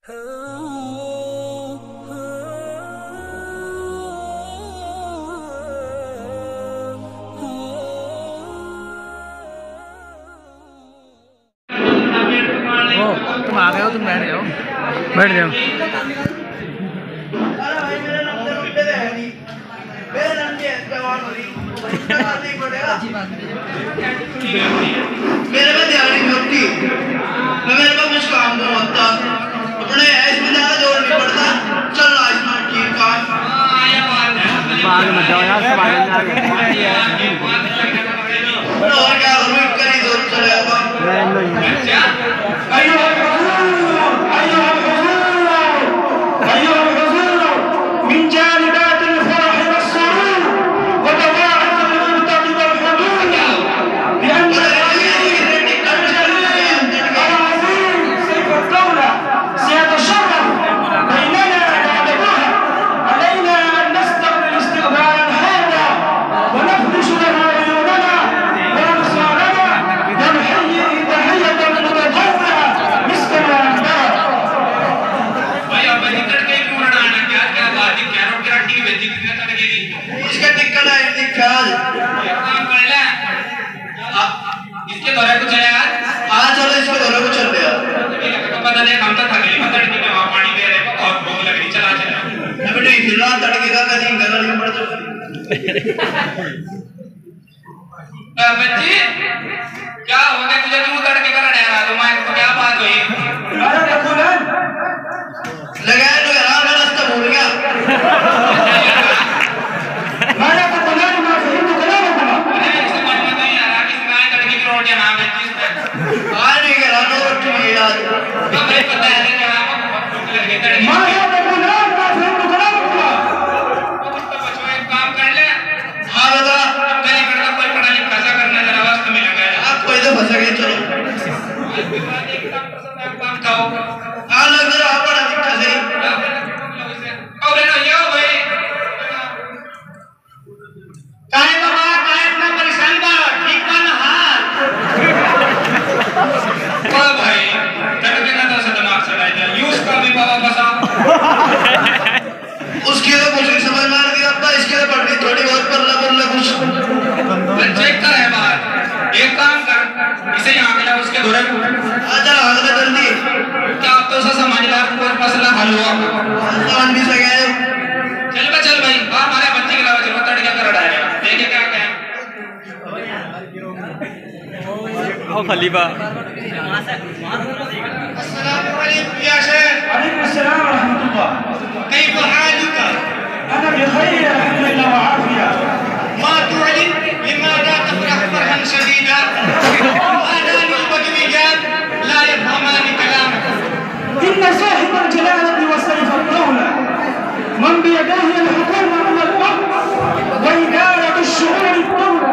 तुम आ गए हो, तुम बैठ जाओ, बैठ जाओ। मेरे में ध्यान नहीं होती, मैं मेरे को कुछ काम नहीं होता, अपने ऐसे में ज़्यादा जोर नहीं पड़ता। चल आयुष्मान ठीक काम आगे मत जाओ यार, सब आगे और क्या करूँ, करी जोर चलेगा। इसके दौरे को चले यार, चलो इसके दौरे को चलते हैं। तो पता नहीं हम तो थके नहीं, तड़के में वहाँ पानी दे रहे हैं, बहुत भूख लग रही, चला चला। अबे नहीं फिर रात तड़के का कहीं गला नहीं पड़ जाए। बच्ची क्या हो गया तुझे, तू तड़के कर रहा है, तुम्हारे को क्या बात हुई? अरे रखूलन लगाया तो यार मैं रास्ता भूल गया। मैंने तो तुम्हारी मां से हिंदू करा रखा। अरे इससे मन में नहीं आ रहा कि इसमें तड़के की रोटियां ना बेची इसमें। आज नहीं करा तो रोटी यार। तो भाई पता है कि यहाँ पर बहुत भूख लग गई तड़के। मैं तो रखूलन मां से हिंदू करा रखा। तो बच्चों एक काम कर ले। हाँ बता। कहीं करना कोई पढ़ा लिखा सा करना जरा वास्ते में लगा है। आप कोई तो फंस गए चलो। एक काम खाओ। हाँ लग रहा है बड़ा दिक्कत है। और लेना ये भाई। काहे बाबा काहे इतना परेशान बा, ठीक बा ना हाल? वाह भाई, तड़के का तो ऐसा दिमाग चला है, यूज़ का भी बाबा बसा। उसके तो कुछ समझ मार दिया अपना, इसके तो पढ़नी थोड़ी बहुत पर ना कुछ। चेक कर है बात, एक काम कर, इसे यहाँ मिला उसके धोरे को। आजा आगला जल्दी। क्या आप तो ऐसा समझ ला कोई मसला हल हुआ? सामान भी सगाए। चल भाई, हमारे बच्चे के अलावा चलो तड़के कर डालेगा, देखे क्या क्या। ओ खलीफा अस्सलाम वालेकुम या शेख। वालेकुम अस्सलाम व रहमतुल्लाह। कैफ हालुका? अना बखैर अल्हम्दुलिल्लाह व आफिया। मा तु'लिन लिमादा तफरह फरहन शदीदा? आदान al-badwiyyan ला यफहमान कलामक। इन साहिब al-जलालति व सैफ al-दौला मन बियदिही al-हुकूमा wal-amr व इदारत अश-शु'ून ad-दौला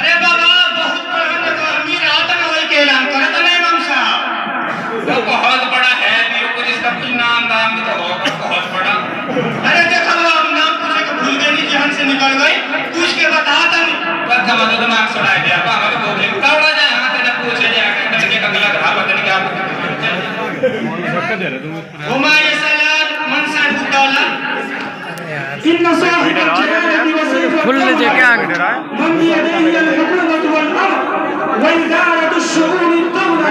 अरे बाबा बहुत बड़ा तो अमीर आतन वही के ऐलान करा था ना इमाम साहब। वो बहुत बड़ा है, मेरे को इसका कुछ नाम दाम भी तो होगा बहुत बड़ा। अरे देखा आप नाम पूछे को भूल गए, नहीं जहन से निकल गए, पूछ के बताता नहीं। बस हमारा दिमाग सुना दिया, हमारे को बोले कौड़ा जाए यहाँ से जब पूछे जाए तड़के का गला रहा पता नहीं क्या। हुमा यसलात मन साहिब दौला इन साहिब जलालति व सैफ फुल लेके आगे मन बियदिही al-हुकूमत wal-amr व इदारत अश-शु'ून ad-दौला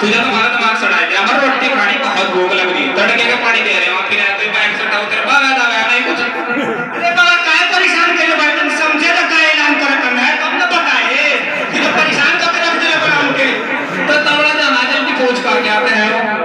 तुझे तुम्हारा दिमाग सड़ा है हमारी रोटी खानी बहुत भूख लग रही तड़के का पानी दे रहे हो फिर कोई बाइक सटा उतर बाबा दावा नहीं कुछ अरे बाबा काय परेशान करे भाई तुम समझे तो काय ऐलान करना है तब ना बताए कि तो परेशान करके रख दिया बना उनके तो तबला जाना जल्दी खोज करके आते हैं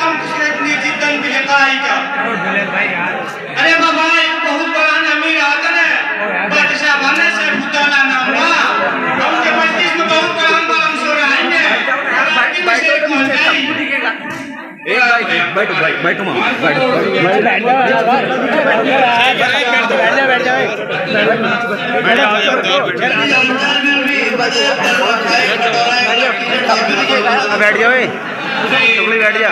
कम खुशरतनी जिद्दन बिलकाई का अरे बाबा एक बहुत बड़ा अमीर आता है बादशाह बने से भूताला नाम हुआ उनके मस्जिद में बहुत बड़ा बड़ा सो रहा है हालांकि मुझे कौन जाई बैठो मामा बैठ जाओ टुकड़ी बैठ जा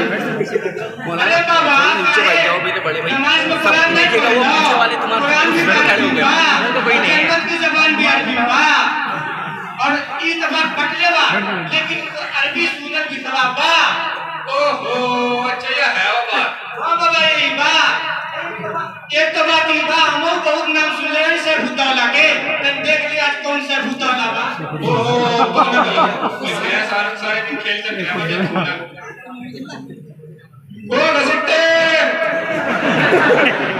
अरे बाबा नीचे बैठ जाओ मेरे बड़े भाई सब देखेगा वो पीछे वाले तुम्हारे खड़े हो गए तो कोई नहीं है की जबान भी अरबी बा और ई तबार पटले बा लेकिन अरबी सुनत की तबा बा ओहो अच्छा ये है वो बात हां बाबा ये बा एक तो बात ही बा हम बहुत नाम सुन ले से भूताला के तन देख लिया आज कौन सा भूताला बा ओहो ये सारे सारे दिन खेल सकते हैं ओ गसट्टे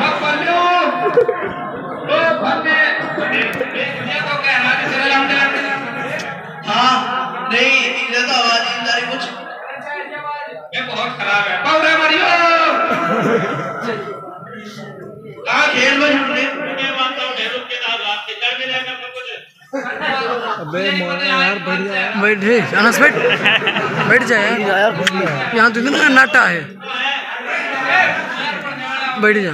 आप बल्लो ओ भन्ने ये तो कहना कि चले लौटे हां नहीं ये तो आवाज नहीं कुछ ये बहुत खराब है पौड़ा मारियो कहां खेल में जुड़ने के बात तो ढेरों के दाद रात के डर में जाकर कुछ अबे मोना यार बढ़िया बैठ रे अनस बैठ जा यार यहाँ तो इतना नाटा है बैठ जा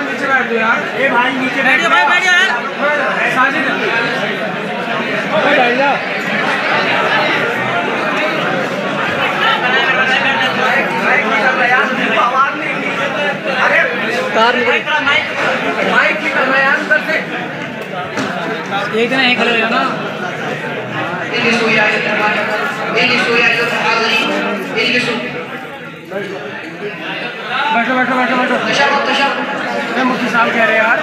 भाई नीचे बैठ जाओ यार साजिद बैठ जा तार माइक निकल रहा है यार अंदर से एक दिन एक खड़े हो ना बैठो मुफ्ती साहब कह रहे यार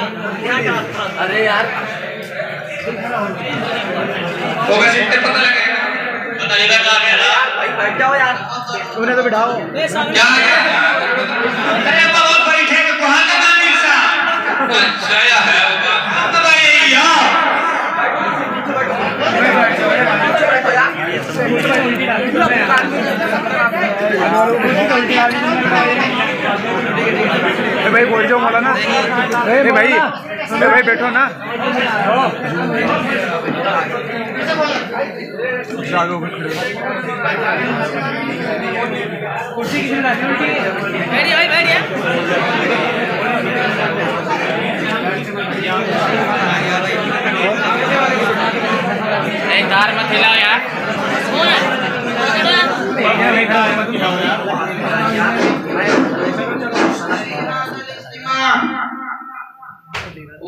अरे यार होगा सीट पता लगेगा पता नहीं लगा मेरा भाई बैठ जाओ यार तुमने तो बिठाओ क्या अरे बाबा बैठे के कहां लगा मिर्जा अच्छा या है वो बात बाबा ये यार उल्टी डाल भाई बैठो ना कुर्सी की बैठिए भाई बैठिए तार मत हिलाओ यार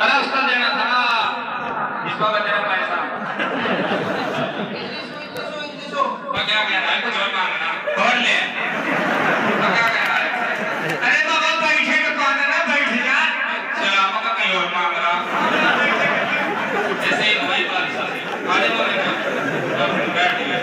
अरे उसका देना था इसको देना पैसा मैं क्या कह रहा है कुछ और मांगना और ले मैं क्या कह रहा है अरे बाबा बैठे के कौन है ना बैठ जा सलाम का कहीं और मांग रहा ऐसे ही वही बात आने वाले बैठ गए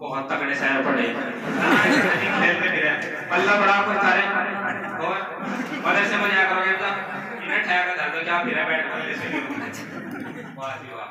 बहुत तगड़े शायर पढ़े पल्ला बड़ा कोई सारे और ऐसे मजा करोगे तो इन्हें ठहर कर दर्द क्या फिर बैठ कर ले सके वाह जी वाह.